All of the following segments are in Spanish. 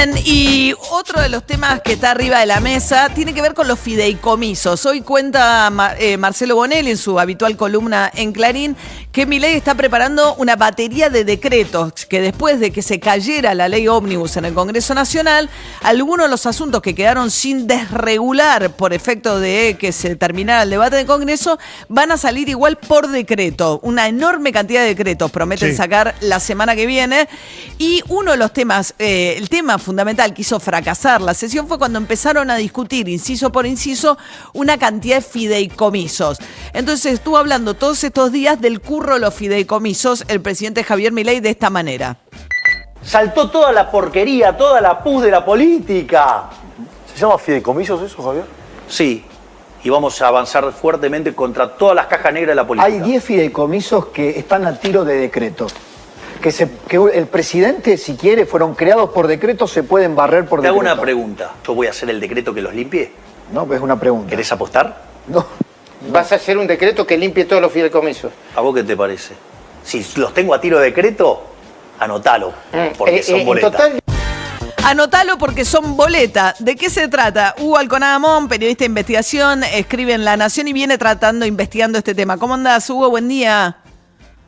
Bien, y otro de los temas que está arriba de la mesa tiene que ver con los fideicomisos. Hoy cuenta Marcelo Bonelli en su habitual columna en Clarín que Milei está preparando una batería de decretos que después de que se cayera la ley ómnibus en el Congreso Nacional, algunos de los asuntos que quedaron sin desregular por efecto de que se terminara el debate del Congreso van a salir igual por decreto. Una enorme cantidad de decretos prometen sacar la semana que viene. Y uno de los temas, el tema fundamental que hizo fracasar la sesión fue cuando empezaron a discutir, inciso por inciso, una cantidad de fideicomisos. Entonces estuvo hablando todos estos días del curro de los fideicomisos el presidente Javier Milei de esta manera. Saltó toda la porquería, toda la pus de la política. ¿Se llama fideicomisos eso, Javier? Sí, y vamos a avanzar fuertemente contra todas las cajas negras de la política. Hay 10 fideicomisos que están a tiro de decreto. Que el presidente, si quiere, fueron creados por decreto, se pueden barrer por decreto. Te hago una pregunta. ¿Yo voy a hacer el decreto que los limpie? No, es una pregunta. ¿Querés apostar? No. Vas a hacer un decreto que limpie todos los fideicomisos. ¿A vos qué te parece? Si los tengo a tiro de decreto, anotalo, porque son boletas. Total... Anotalo porque son boletas. ¿De qué se trata? Hugo Alconadamón, periodista de investigación, escribe en La Nación y viene investigando este tema. ¿Cómo andás, Hugo? Buen día.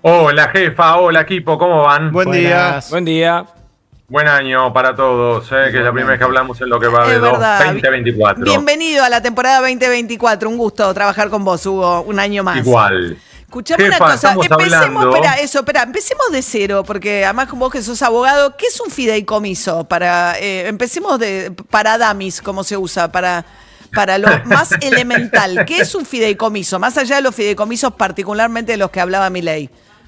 Hola jefa, hola equipo, ¿cómo van? Buen día. Buen día. Buen año para todos, que es la primera vez que hablamos en lo que va de 2024. Bienvenido a la temporada 2024, un gusto trabajar con vos, Hugo, un año más. Igual. Escuchame una cosa, empecemos de cero, porque además con vos que sos abogado, ¿qué es un fideicomiso? Empecemos para damis, ¿cómo se usa? Para lo más elemental, ¿qué es un fideicomiso? Más allá de los fideicomisos particularmente de los que hablaba Milei.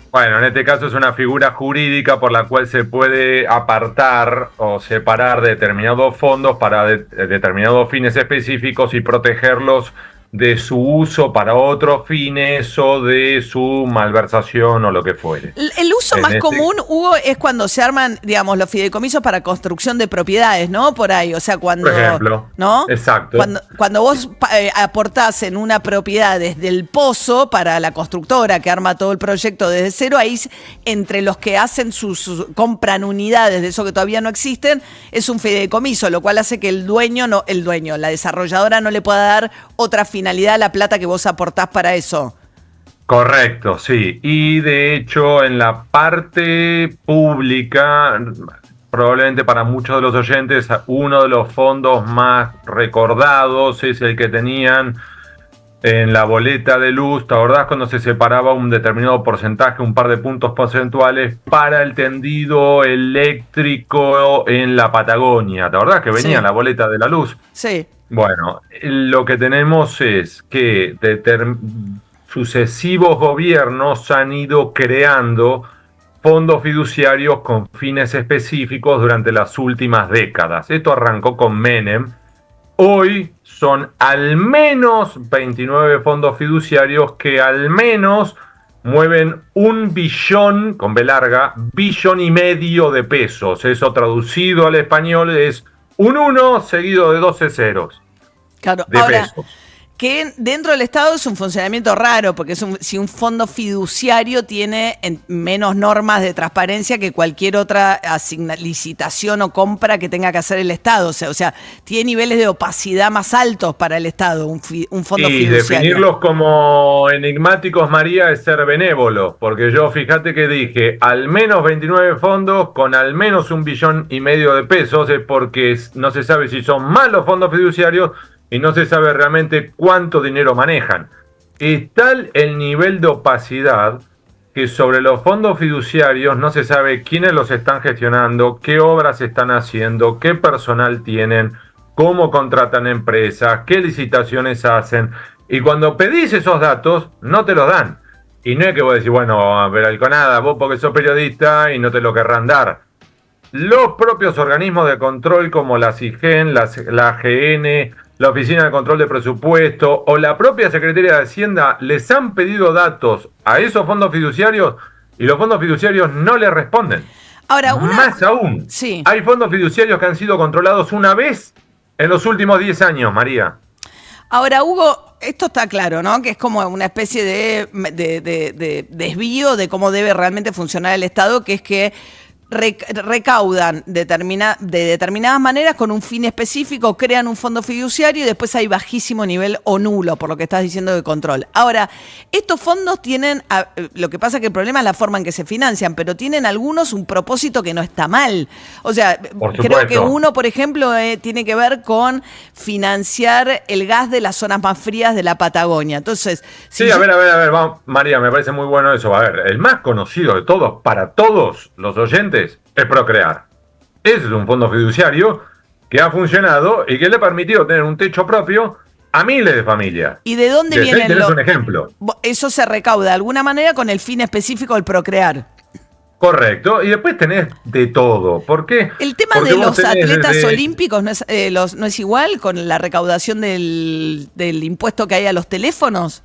Bueno, en este caso es una figura jurídica por la cual se puede apartar o separar determinados fondos para determinados fines específicos y protegerlos de su uso para otros fines o de su malversación o lo que fuere. El uso más común, Hugo, es cuando se arman, digamos, los fideicomisos para construcción de propiedades, ¿no? Por ahí, o sea, cuando... Por ejemplo, ¿no? Exacto. Cuando vos aportás en una propiedad desde el pozo para la constructora que arma todo el proyecto desde cero, ahí entre los que hacen compran unidades de eso que todavía no existen, es un fideicomiso, lo cual hace que la desarrolladora no le pueda dar otra finalidad a la plata que vos aportás para eso. Correcto, sí. Y de hecho en la parte pública, probablemente para muchos de los oyentes, uno de los fondos más recordados es el que tenían en la boleta de luz. ¿Te acordás cuando se separaba un determinado porcentaje, un par de puntos porcentuales para el tendido eléctrico en la Patagonia? ¿Te acordás que venía la boleta de la luz? Sí. Bueno, lo que tenemos es que sucesivos gobiernos han ido creando fondos fiduciarios con fines específicos durante las últimas décadas. Esto arrancó con Menem. Hoy son al menos 29 fondos fiduciarios que al menos mueven 1 billón, con B larga, 1,5 billones de pesos. Eso traducido al español es un 1 seguido de 12 ceros. Claro, de ahora, pesos. Que dentro del Estado es un funcionamiento raro, porque si un fondo fiduciario tiene menos normas de transparencia que cualquier otra licitación o compra que tenga que hacer el Estado. O sea, tiene niveles de opacidad más altos para el Estado, un fondo fiduciario. Y definirlos como enigmáticos, María, es ser benévolo, porque yo fíjate que dije al menos 29 fondos con al menos 1,5 billones de pesos, es porque no se sabe si son malos fondos fiduciarios y no se sabe realmente cuánto dinero manejan. Es tal el nivel de opacidad que sobre los fondos fiduciarios no se sabe quiénes los están gestionando, qué obras están haciendo, qué personal tienen, cómo contratan empresas, qué licitaciones hacen. Y cuando pedís esos datos, no te los dan. Y no es que vos decís, bueno, pero Alconada, vos porque sos periodista y no te lo querrán dar. Los propios organismos de control como la CIGEN, la AGN, la Oficina de Control de Presupuesto o la propia Secretaría de Hacienda les han pedido datos a esos fondos fiduciarios y los fondos fiduciarios no les responden. Ahora, más aún, hay fondos fiduciarios que han sido controlados una vez en los últimos 10 años, María. Ahora, Hugo, esto está claro, ¿no? Que es como una especie de desvío de cómo debe realmente funcionar el Estado, que es que recaudan de determinadas maneras con un fin específico, crean un fondo fiduciario y después hay bajísimo nivel o nulo, por lo que estás diciendo, de control. Ahora, estos fondos tienen, lo que pasa es que el problema es la forma en que se financian, pero tienen algunos un propósito que no está mal. O sea, creo que uno, por ejemplo, tiene que ver con financiar el gas de las zonas más frías de la Patagonia. Entonces, sí, a ver, vamos, María, me parece muy bueno eso. A ver, el más conocido de todos, para todos los oyentes, es Procrear. Ese es un fondo fiduciario que ha funcionado y que le ha permitido tener un techo propio a miles de familias. ¿Y de dónde vienen los...? Un ejemplo. Eso se recauda de alguna manera con el fin específico del Procrear. Correcto, y después tenés de todo. ¿Por qué? El tema Porque de los atletas desde... olímpicos no es igual con la recaudación del impuesto que hay a los teléfonos.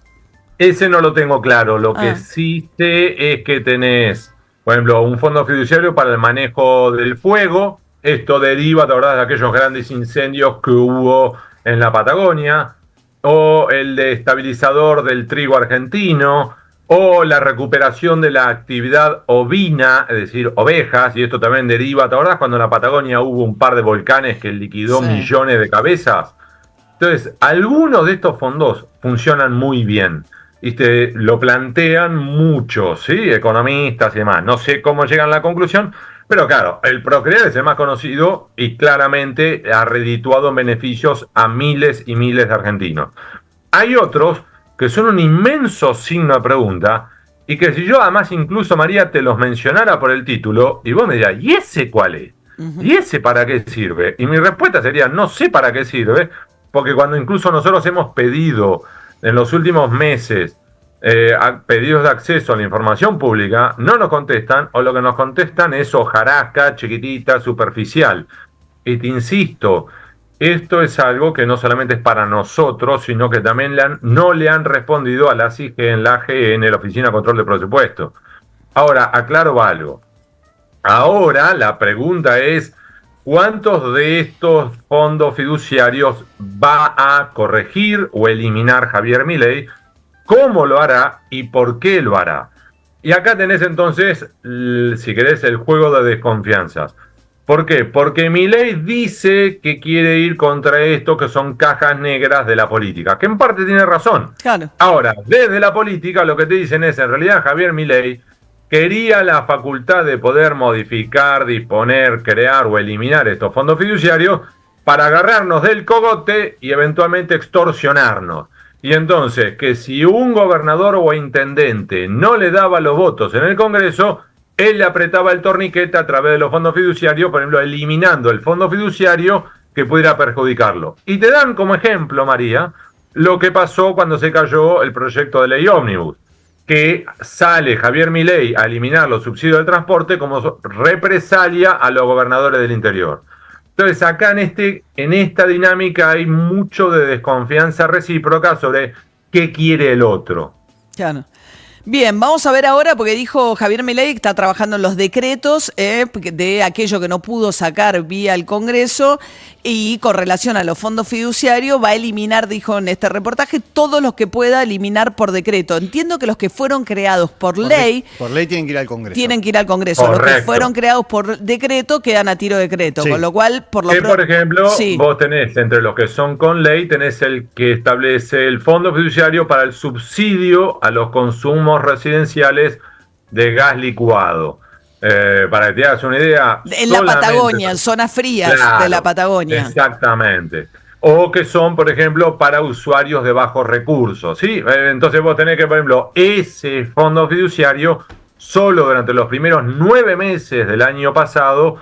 Ese no lo tengo claro. Lo que sí sé es que tenés, por ejemplo, un fondo fiduciario para el manejo del fuego. Esto deriva, de verdad, de aquellos grandes incendios que hubo en la Patagonia, o el de estabilizador del trigo argentino, o la recuperación de la actividad ovina, es decir, ovejas, y esto también deriva, ¿te acordás cuando en la Patagonia hubo un par de volcanes que liquidó millones de cabezas? Entonces, algunos de estos fondos funcionan muy bien. Y lo plantean muchos, ¿sí? Economistas y demás. No sé cómo llegan a la conclusión, pero claro, el Procrear es el más conocido y claramente ha redituado en beneficios a miles y miles de argentinos. Hay otros que son un inmenso signo de pregunta y que si yo además incluso, María, te los mencionara por el título y vos me dirás, ¿y ese cuál es? ¿Y ese para qué sirve? Y mi respuesta sería, no sé para qué sirve, porque cuando incluso nosotros hemos pedido en los últimos meses pedidos de acceso a la información pública, no nos contestan, o lo que nos contestan es hojarasca, chiquitita, superficial. Y te insisto, esto es algo que no solamente es para nosotros, sino que también no le han respondido a la CIG en la AGN, la Oficina de Control de Presupuesto. Ahora, aclaro algo. Ahora la pregunta es, ¿cuántos de estos fondos fiduciarios va a corregir o eliminar Javier Milei? ¿Cómo lo hará y por qué lo hará? Y acá tenés entonces, si querés, el juego de desconfianzas. ¿Por qué? Porque Milei dice que quiere ir contra esto que son cajas negras de la política, que en parte tiene razón. Claro. Ahora, desde la política lo que te dicen es, en realidad Javier Milei quería la facultad de poder modificar, disponer, crear o eliminar estos fondos fiduciarios para agarrarnos del cogote y eventualmente extorsionarnos. Y entonces, que si un gobernador o intendente no le daba los votos en el Congreso, él le apretaba el torniquete a través de los fondos fiduciarios, por ejemplo, eliminando el fondo fiduciario que pudiera perjudicarlo. Y te dan como ejemplo, María, lo que pasó cuando se cayó el proyecto de ley ómnibus, que sale Javier Milei a eliminar los subsidios del transporte como represalia a los gobernadores del interior. Entonces acá en esta dinámica hay mucho de desconfianza recíproca sobre qué quiere el otro. Claro. Bien, vamos a ver ahora, porque dijo Javier Milei que está trabajando en los decretos de aquello que no pudo sacar vía el Congreso, y con relación a los fondos fiduciarios va a eliminar, dijo en este reportaje, todos los que pueda eliminar por decreto. Entiendo que los que fueron creados por ley... Por ley tienen que ir al Congreso. Tienen que ir al Congreso. Correcto. Los que fueron creados por decreto quedan a tiro de decreto, con lo cual... Por ejemplo, vos tenés, entre los que son con ley, tenés el que establece el fondo fiduciario para el subsidio a los consumos residenciales de gas licuado. Para que te hagas una idea... En la Patagonia, en zonas frías de la Patagonia. Exactamente. O que son, por ejemplo, para usuarios de bajos recursos, ¿sí? Entonces vos tenés que, por ejemplo, ese fondo fiduciario, solo durante los primeros 9 meses del año pasado,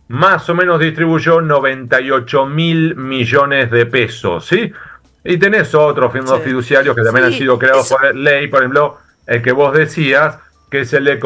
más o menos distribuyó 98.000 millones de pesos, ¿sí? Y tenés otros fondos fiduciarios que también han sido creados por ley, por ejemplo, el que vos decías, que es el de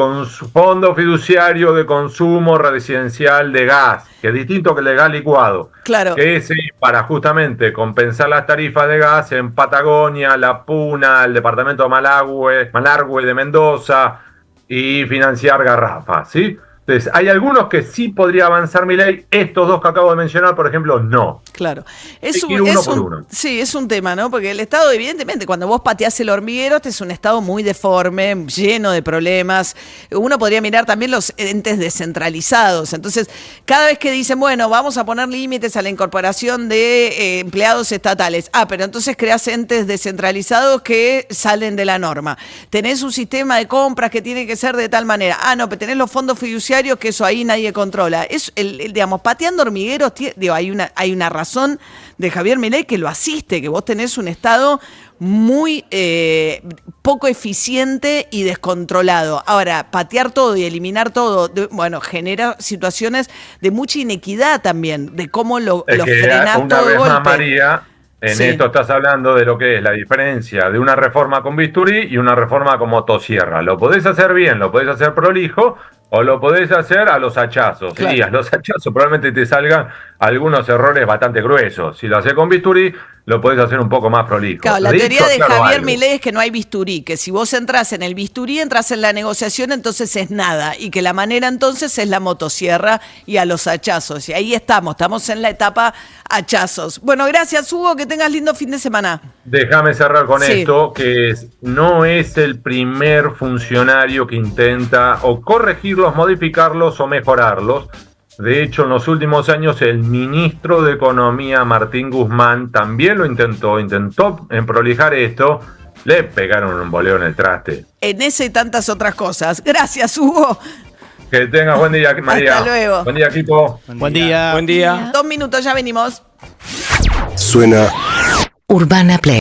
fondo fiduciario de consumo residencial de gas, que es distinto que el de gas licuado. Claro. Que es para justamente compensar las tarifas de gas en Patagonia, La Puna, el departamento de Malargüe de Mendoza, y financiar garrafas, ¿sí? Entonces, hay algunos que sí podría avanzar Milei, estos dos que acabo de mencionar, por ejemplo, no. Claro. Hay que ir uno por uno. Sí, es un tema, ¿no? Porque el Estado, evidentemente, cuando vos pateás el hormiguero, este es un Estado muy deforme, lleno de problemas. Uno podría mirar también los entes descentralizados. Entonces, cada vez que dicen, bueno, vamos a poner límites a la incorporación de empleados estatales. Pero entonces creás entes descentralizados que salen de la norma. Tenés un sistema de compras que tiene que ser de tal manera. No, pero tenés los fondos fiduciarios que eso ahí nadie controla. Es digamos, pateando hormigueros, hay una razón de Javier Milei que lo asiste, que vos tenés un Estado muy poco eficiente y descontrolado. Ahora, patear todo y eliminar todo, genera situaciones de mucha inequidad también, de cómo lo frenás todo de golpe. Más, María, esto estás hablando de lo que es la diferencia de una reforma con bisturí y una reforma con motosierra. Lo podés hacer bien, lo podés hacer prolijo, o lo podés hacer a los hachazos. Claro. Y a los hachazos probablemente te salgan algunos errores bastante gruesos. Si lo haces con bisturí, lo podés hacer un poco más prolijo. Claro, la teoría de Javier Milei es que no hay bisturí, que si vos entras en el bisturí, entras en la negociación, entonces es nada. Y que la manera entonces es la motosierra y a los hachazos. Y ahí estamos en la etapa hachazos. Bueno, gracias, Hugo, que tengas lindo fin de semana. Déjame cerrar con esto, que no es el primer funcionario que intenta o corregirlos, modificarlos o mejorarlos. De hecho, en los últimos años el ministro de Economía, Martín Guzmán, también lo intentó prolijar esto, le pegaron un boleo en el traste. En ese y tantas otras cosas. Gracias, Hugo. Que tengas buen día, María. Hasta luego. Buen día, equipo. Buen día. Buen día. 2 minutos, ya venimos. Suena Urbana Play.